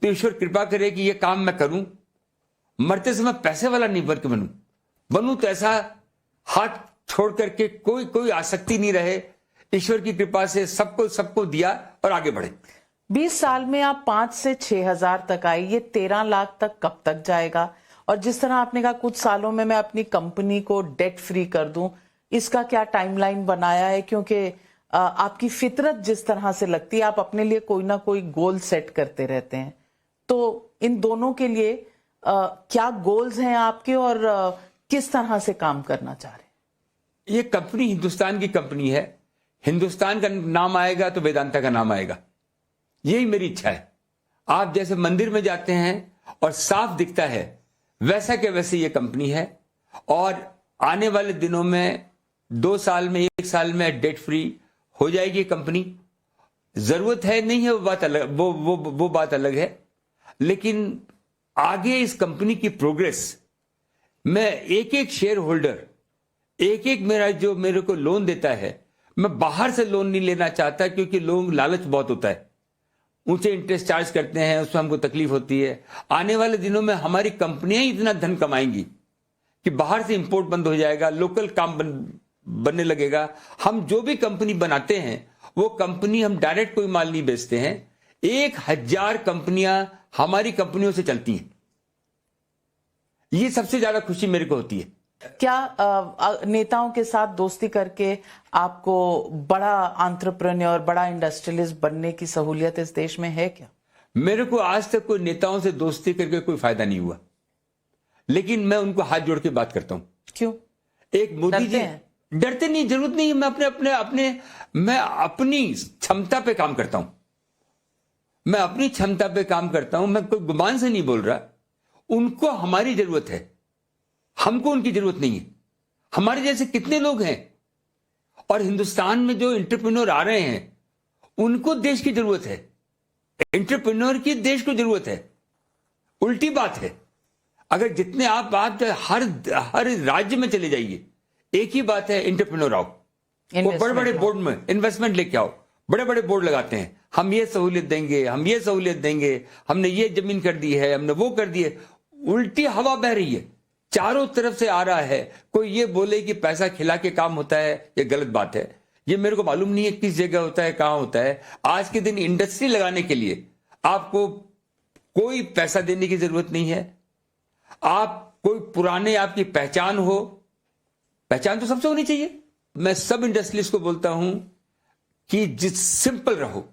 तो ईश्वर कृपा करे कि ये काम मैं करूं, मरते समय पैसे वाला नहीं बनूं तो ऐसा हाथ छोड़ करके कोई आसक्ति नहीं रहे। ईश्वर की कृपा से सबको दिया और आगे बढ़े। 20 साल में आप 5 से 6000 तक आए, ये 13 लाख तक कब तक जाएगा? और जिस तरह आपने कहा कुछ सालों में मैं अपनी कंपनी को डेट फ्री कर दूं, इसका क्या टाइमलाइन बनाया है? क्योंकि आपकी फितरत जिस तरह से लगती है, आप अपने लिए कोई ना कोई गोल सेट करते रहते हैं, तो इन दोनों के लिए क्या गोल्स हैं आपके और किस तरह से काम करना चाह रहे हैं? ये कंपनी हिंदुस्तान की कंपनी है। हिंदुस्तान का नाम आएगा तो वेदांता का नाम आएगा, यही मेरी इच्छा है। आप जैसे मंदिर में जाते हैं और साफ दिखता है, वैसा के वैसे ये कंपनी है। और आने वाले दिनों में 2 साल में 1 साल में डेट फ्री हो जाएगी कंपनी। जरूरत है नहीं है वो बात अलग, वो बात अलग है, लेकिन आगे इस कंपनी की प्रोग्रेस, मैं एक एक शेयर होल्डर, एक एक मेरा जो मेरे को लोन देता है, मैं बाहर से लोन नहीं लेना चाहता, क्योंकि लोग लालच बहुत होता है, ऊंचे इंटरेस्ट चार्ज करते हैं, उसमें हमको तकलीफ होती है। आने वाले दिनों में हमारी कंपनियां ही इतना धन कमाएंगी कि बाहर से इंपोर्ट बंद हो जाएगा, लोकल काम बनने लगेगा। हम जो भी कंपनी बनाते हैं वो कंपनी हम डायरेक्ट कोई माल नहीं बेचते हैं, 1000 कंपनियां हमारी कंपनियों से चलती हैं। ये सबसे ज्यादा खुशी मेरे को होती है। क्या नेताओं के साथ दोस्ती करके आपको बड़ा एंटरप्रेन्योर, बड़ा इंडस्ट्रियलिस्ट बनने की सहूलियत इस देश में है क्या? मेरे को आज तक कोई नेताओं से दोस्ती करके कोई फायदा नहीं हुआ, लेकिन मैं उनको हाथ जोड़ के बात करता हूं। क्यों? एक मोदी जी डरते नहीं, जरूरत नहीं। मैं अपनी क्षमता पे काम करता हूं, मैं अपनी क्षमता पे काम करता हूं, मैं कोई गुमान से नहीं बोल रहा। उनको हमारी जरूरत है, हमको उनकी जरूरत नहीं है। हमारे जैसे कितने लोग हैं, और हिंदुस्तान में जो एंटरप्रेन्योर आ रहे हैं उनको देश की जरूरत है, एंटरप्रेन्योर की देश को जरूरत है। उल्टी बात है, अगर जितने आप हर राज्य में चले जाइए, एक ही बात है, एंटरप्रेन्योर आओ, वो बड़े बड़े बोर्ड में इन्वेस्टमेंट लेके आओ, बड़े बड़े बोर्ड लगाते हैं, हम ये सहूलियत देंगे, हम ये सहूलियत देंगे, हमने ये जमीन कर दी है, हमने वो कर दी है। उल्टी हवा बह रही है, चारों तरफ से आ रहा है। कोई ये बोले कि पैसा खिला के काम होता है, ये गलत बात है। ये मेरे को मालूम नहीं है किस जगह होता है, कहां होता है। आज के दिन इंडस्ट्री लगाने के लिए आपको कोई पैसा देने की जरूरत नहीं है। आप कोई पुराने आपकी पहचान हो, पहचान तो सबसे होनी चाहिए। मैं सब इंडस्ट्रियलिस्ट को बोलता हूं कि जिस सिंपल रहो,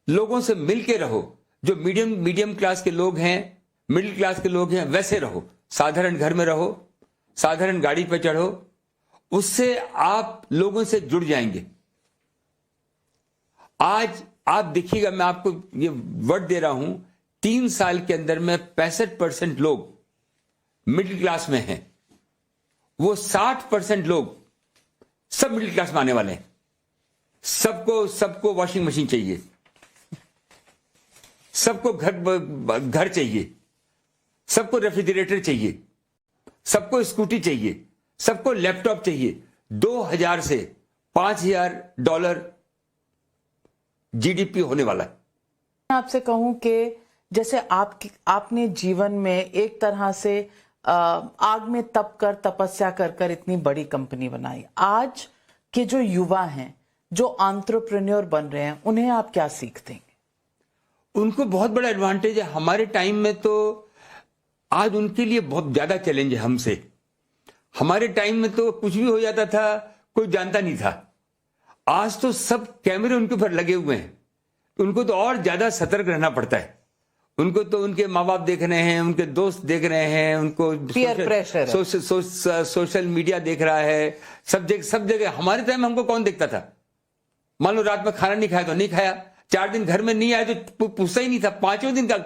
लोगों से मिलके रहो। जो मीडियम क्लास के लोग हैं, मिडिल क्लास के लोग हैं, वैसे रहो। साधारण घर में रहो, साधारण गाड़ी पर चढ़ो, उससे आप लोगों से जुड़ जाएंगे। आज आप देखिएगा, मैं आपको ये वर्ड दे रहा हूं, 3 साल के अंदर में 65% लोग मिडिल क्लास में हैं, वो 60% लोग सब मिडिल क्लास में आने वाले हैं। सबको वॉशिंग मशीन चाहिए, सबको घर चाहिए, सबको रेफ्रिजरेटर चाहिए, सबको स्कूटी चाहिए, सबको लैपटॉप चाहिए। 2000 से $5000 जीडीपी होने वाला है। मैं आपसे कहूं कि जैसे आपने जीवन में एक तरह से आग में तप कर, तपस्या कर इतनी बड़ी कंपनी बनाई। आज के जो युवा हैं, जो एंटरप्रेन्योर बन रहे हैं, उन्हें आप क्या सीख देंगे? उनको बहुत बड़ा एडवांटेज है। हमारे टाइम में तो आज उनके लिए बहुत ज्यादा चैलेंज है हमसे। हमारे टाइम में तो कुछ भी हो जाता था, कोई जानता नहीं था। आज तो सब कैमरे उनके ऊपर लगे हुए हैं, उनको तो और ज्यादा सतर्क रहना पड़ता है। उनको तो उनके माँ बाप देख रहे हैं, उनके दोस्त देख रहे हैं, उनको पीयर प्रेशर, सोशल मीडिया देख रहा है, सब जगह। हमारे टाइम में हमको कौन देखता था? मान लो रात में खाना नहीं खाया तो नहीं खाया, 4 दिन घर में नहीं आया तो पूछता ही नहीं था, 5वें दिन का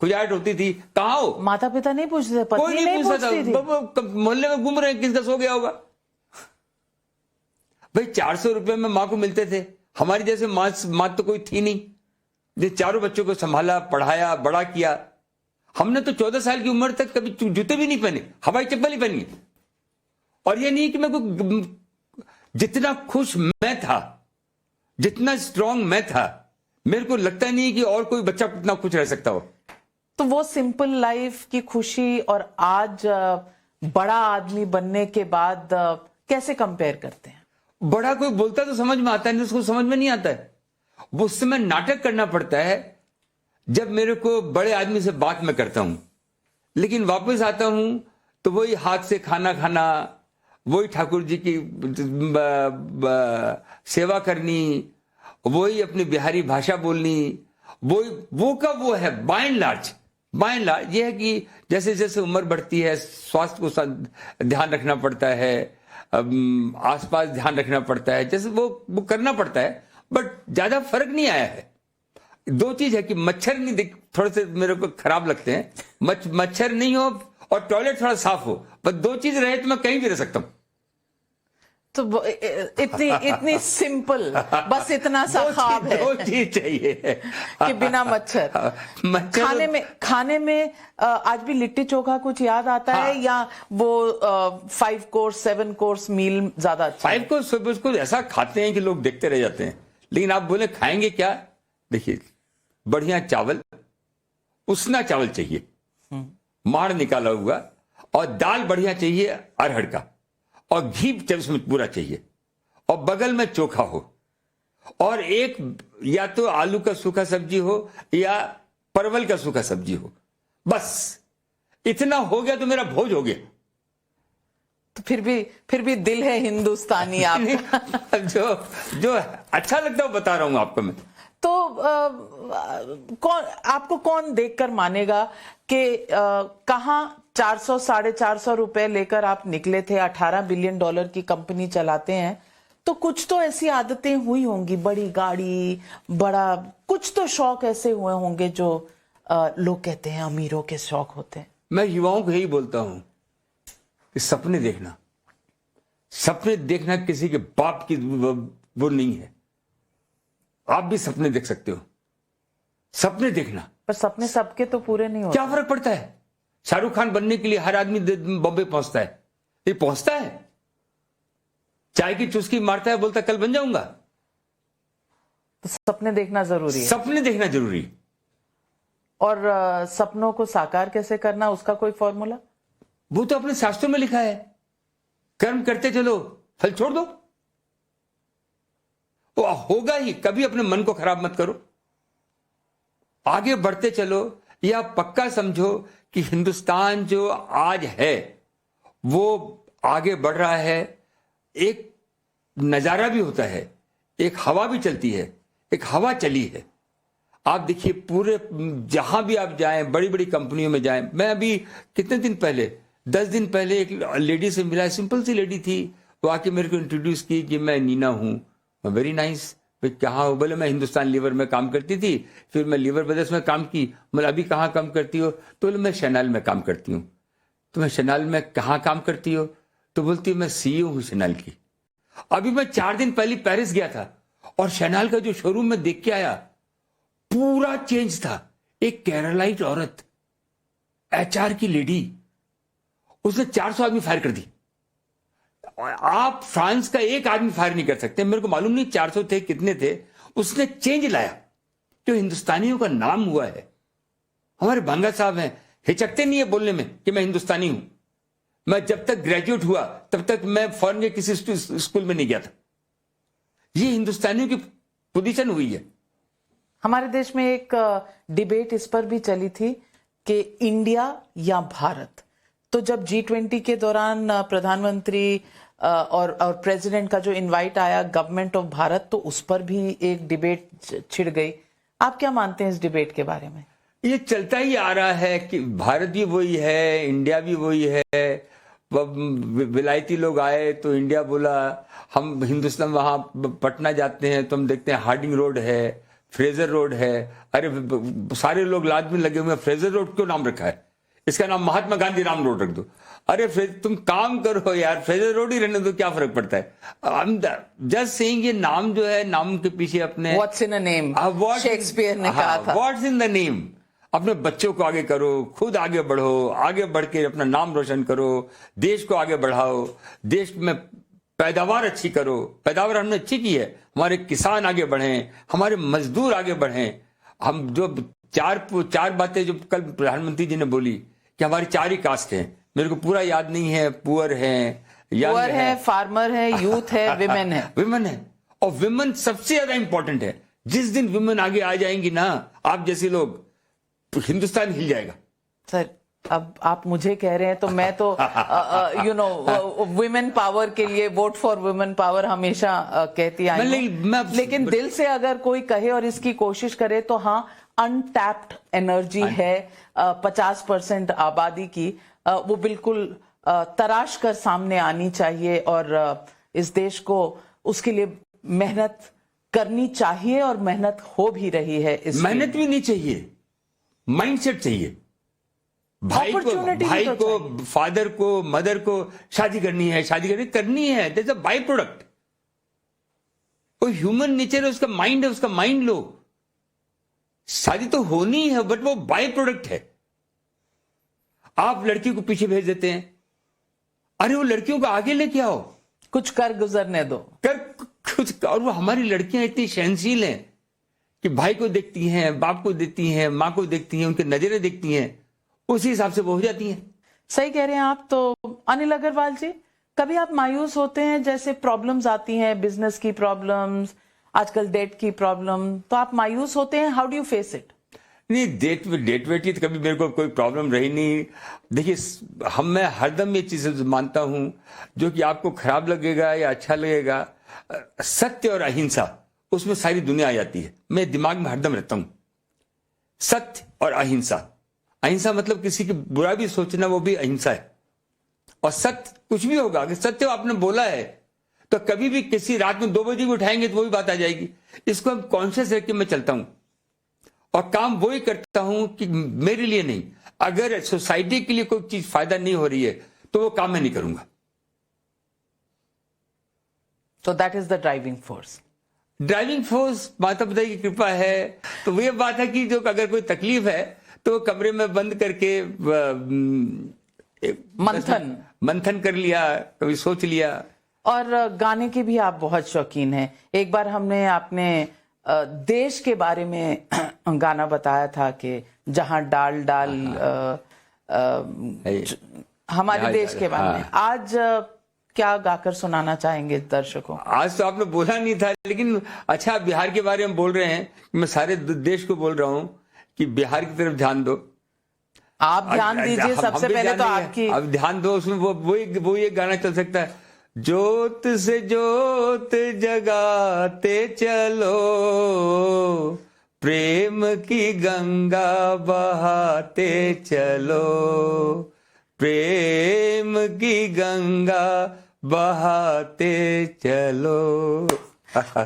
खुजाहट होती थी, कहाँ हो? माता पिता नहीं पूछते, कोई नहीं पूछता था, मोहल्ले में घूम रहे हैं, किसका सो गया होगा। भाई 400 रुपए में माँ को मिलते थे। हमारी जैसे माँ तो कोई थी नहीं, जो 4 बच्चों को संभाला, पढ़ाया, बड़ा किया। हमने तो 14 साल की उम्र तक कभी जूते भी नहीं पहने, हवाई चप्पल ही पहनी। और ये नहीं कि मैं को जितना खुश मैं था, जितना स्ट्रांग मैं था, मेरे को लगता नहीं कि और कोई बच्चा इतना खुश रह सकता हो। तो वो सिंपल लाइफ की खुशी और आज बड़ा आदमी बनने के बाद कैसे कंपेयर करते हैं? बड़ा कोई बोलता तो समझ में आता है, उसको समझ में नहीं आता है। वो उस समय नाटक करना पड़ता है। जब मेरे को बड़े आदमी से बात मैं करता हूं, लेकिन वापस आता हूं तो वही हाथ से खाना खाना, वही ठाकुर जी की सेवा करनी, वही अपनी बिहारी भाषा बोलनी, वो का वो है। बाय एंड लार्ज ये है कि जैसे जैसे उम्र बढ़ती है स्वास्थ्य को ध्यान रखना पड़ता है, आसपास ध्यान रखना पड़ता है, जैसे वो करना पड़ता है, बट ज्यादा फर्क नहीं आया है। दो चीज है कि मच्छर नहीं दिख, थोड़े से मेरे को खराब लगते हैं, मच्छर नहीं हो और टॉयलेट थोड़ा साफ हो, बस दो चीज रहे तो मैं कहीं भी रह सकता हूं। तो इतनी सिंपल, बस इतना सा ख्वाब है। दो चीज चाहिए कि बिना मच्छर। खाने में आज भी लिट्टी चोखा कुछ याद आता है, या वो 5 कोर्स 7 कोर्स मील ज्यादा अच्छा? 5 कोर्स उसको ऐसा खाते हैं कि लोग देखते रह जाते हैं, लेकिन आप बोले खाएंगे क्या? देखिए, बढ़िया चावल, उसना चावल चाहिए, माड़ निकाला हुआ, और दाल बढ़िया चाहिए अरहर का, और घी उसमें पूरा चाहिए, और बगल में चोखा हो, और एक या तो आलू का सूखा सब्जी हो या परवल का सूखा सब्जी हो, बस इतना हो गया तो मेरा भोज हो गया। तो फिर भी दिल है हिंदुस्तानी आप। जो अच्छा लगता है वो बता रहा हूं आपको मैं। तो कौन देखकर मानेगा कि कहां 400 450 रुपए लेकर आप निकले थे, $18 बिलियन की कंपनी चलाते हैं, तो कुछ तो ऐसी आदतें हुई होंगी, बड़ी गाड़ी, बड़ा कुछ तो शौक ऐसे हुए होंगे जो लोग कहते हैं अमीरों के शौक होते हैं। मैं युवाओं को यही बोलता हूं कि सपने देखना किसी के बाप की वो नहीं है। आप भी सपने देख सकते हो, सपने देखना, पर सपने सबके तो पूरे नहीं होते। क्या फर्क पड़ता है? शाहरुख खान बनने के लिए हर आदमी बॉम्बे पहुंचता है, ये पहुंचता है, चाय की चुस्की मारता है, बोलता है कल बन जाऊंगा। तो सपने देखना जरूरी है। सपने देखना जरूरी। और सपनों को साकार कैसे करना, उसका कोई फॉर्मूला? वो तो अपने शास्त्रों में लिखा है, कर्म करते चलो, फल छोड़ दो, वो होगा ही। कभी अपने मन को खराब मत करो, आगे बढ़ते चलो। या पक्का समझो कि हिंदुस्तान जो आज है वो आगे बढ़ रहा है। एक नजारा भी होता है, एक हवा भी चलती है, एक हवा चली है। आप देखिए, पूरे जहां भी आप जाएं, बड़ी बड़ी कंपनियों में जाएं। मैं अभी कितने दिन पहले, 10 दिन पहले एक लेडी से मिला, सिंपल सी लेडी थी, वो आके मेरे को इंट्रोड्यूस की कि मैं नीना हूं। Very nice. कहाँ हो? बोले मैं हिंदुस्तान लीवर में काम करती थी, फिर मैं लीवर ब्रदर्स में काम की। मतलब अभी कहाँ काम करती हो? तो बोले मैं शैनाल में काम करती हूँ। तो मैं शैनाल में कहाँ काम करती हो? तो बोलती हूँ मैं CEO हूँ शैनाल की। अभी मैं 4 दिन पहले पेरिस गया था और शैनाल का जो शोरूम में देख के आया, पूरा चेंज था। एक केरलाइट औरत, HR की लेडी, उसने 400 आदमी फायर कर दी। आप फ्रांस का एक आदमी फायर नहीं कर सकते। मेरे को मालूम नहीं 400 थे कितने थे, उसने चेंज लाया। जो हिंदुस्तानियों का नाम हुआ है, हमारे भांगा साहब हैं, हिचकते नहीं है बोलने में कि मैं हिंदुस्तानी हूं। मैं जब तक ग्रेजुएट हुआ तब तक मैं फॉरेन के किसी स्कूल में नहीं गया था। ये हिंदुस्तानियों की पोजीशन हुई है। हमारे देश में एक डिबेट इस पर भी चली थी कि इंडिया या भारत। तो जब G20 के दौरान प्रधानमंत्री और प्रेसिडेंट का जो इनवाइट आया गवर्नमेंट ऑफ भारत, तो उस पर भी एक डिबेट छिड़ गई। आप क्या मानते हैं इस डिबेट के बारे में? ये चलता ही आ रहा है कि भारत भी वही है, इंडिया भी वही है। विलायती लोग आए तो इंडिया बोला, हम हिंदुस्तान वहां पटना जाते हैं तो हम देखते हैं हार्डिंग रोड है, फ्रेजर रोड है। अरे सारे लोग लाद में लगे हुए हैं, फ्रेजर रोड क्यों नाम रखा है? इसका नाम महात्मा गांधी राम रोड रख दो। अरे तुम काम करो यार, फ्रेजर रोड ही रहने दो, क्या फर्क पड़ता है? जस्ट सेइंग, ये नाम जो है, नाम के पीछे अपने what's in a name, Shakespeare ने कहा था। What's in the name. अपने बच्चों को आगे करो, खुद आगे बढ़ो, आगे बढ़ के अपना नाम रोशन करो, देश को आगे बढ़ाओ, देश में पैदावार अच्छी करो। पैदावार हमने अच्छी की है, हमारे किसान आगे बढ़े, हमारे मजदूर आगे बढ़े। हम जो चार बातें जो कल प्रधानमंत्री जी ने बोली कि हमारी 4 ही कास्ट हैं, मेरे को पूरा याद नहीं है। पुअर है, फार्मर है, यूथ है, विमेन है। विमेन है, और विमेन सबसे ज्यादा इंपॉर्टेंट है। जिस दिन विमेन आगे आ जाएंगी ना, आप जैसे लोग, हिंदुस्तान हिल जाएगा। सर, अब आप मुझे कह रहे हैं तो मैं तो यू नो वुमेन पावर के लिए वोट फॉर वुमेन पावर हमेशा कहती आई हूं। लेकिन दिल से अगर कोई कहे और इसकी कोशिश करे तो हाँ, अनटैप्ड एनर्जी है 50% आबादी की, वो बिल्कुल तराश कर सामने आनी चाहिए और इस देश को उसके लिए मेहनत करनी चाहिए और मेहनत हो भी रही है। मेहनत भी नहीं चाहिए, माइंडसेट चाहिए। भाई को फादर को मदर को शादी करनी है, करनी है, दैट्स अ बाय प्रोडक्ट। वो ह्यूमन नेचर है, उसका माइंड है, उसका माइंड लो। शादी तो होनी है बट वो बाय प्रोडक्ट है। आप लड़की को पीछे भेज देते हैं, अरे वो लड़कियों को आगे लेके आओ, कुछ कर गुजरने दो, कर कुछ। और वो हमारी लड़कियां इतनी सहनशील हैं कि भाई को देखती हैं, बाप को देखती हैं, माँ को देखती हैं, उनकी नजरें देखती हैं, उसी हिसाब से वो हो जाती हैं। सही कह रहे हैं आप। तो अनिल अग्रवाल जी, कभी आप मायूस होते हैं जैसे प्रॉब्लम्स आती हैं, बिजनेस की प्रॉब्लम्स, आजकल डेट की प्रॉब्लम, तो आप मायूस होते हैं? How do you face it? नहीं, डेट वेट की तो कभी मेरे को कोई प्रॉब्लम रही नहीं। देखिए, मैं हरदम ये चीज मानता हूं, जो कि आपको खराब लगेगा या अच्छा लगेगा, सत्य और अहिंसा, उसमें सारी दुनिया आ जाती है। मैं दिमाग में हरदम रहता हूं, सत्य और अहिंसा। अहिंसा मतलब किसी की बुरा भी सोचना, वो भी अहिंसा है। और सत्य कुछ भी होगा, अगर सत्य आपने बोला है तो कभी भी किसी रात में 2 बजे भी उठाएंगे तो वो भी बात आ जाएगी। इसको हम कॉन्शियस रख के मैं चलता हूं और काम वो ही करता हूं कि मेरे लिए नहीं, अगर सोसाइटी के लिए कोई चीज फायदा नहीं हो रही है तो वो काम मैं नहीं करूंगा। तो that is the driving force. Driving force माता पिता की कृपा है। तो ये बात है कि जो अगर कोई तकलीफ है तो कमरे में बंद करके मंथन कर लिया, कभी सोच लिया। और गाने के भी आप बहुत शौकीन हैं। एक बार हमने आपने देश के बारे में गाना बताया था कि जहां डाल डाल हमारे देश के बारे में। आज क्या गाकर सुनाना चाहेंगे दर्शकों? आज तो आपने बोला नहीं था, लेकिन अच्छा, बिहार के बारे में बोल रहे हैं। मैं सारे देश को बोल रहा हूं कि बिहार की तरफ ध्यान दो। आप ध्यान दीजिए, सबसे पहले तो आपकी। अब ध्यान दो, उसमें वो ये गाना चल सकता है, ज्योत से ज्योत जगाते चलो, प्रेम की गंगा बहाते चलो, प्रेम की गंगा बहाते चलो।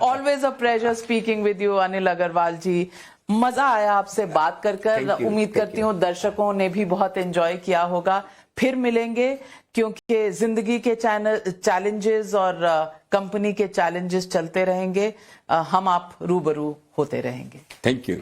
Always a pleasure speaking with you Anil Agarwal ji. मजा आया आपसे बात कर। उम्मीद करती हूँ दर्शकों ने भी बहुत एंजॉय किया होगा। फिर मिलेंगे, क्योंकि जिंदगी के चैलेंजेस और कंपनी के चैलेंजेस चलते रहेंगे। हम आप रूबरू होते रहेंगे। Thank you.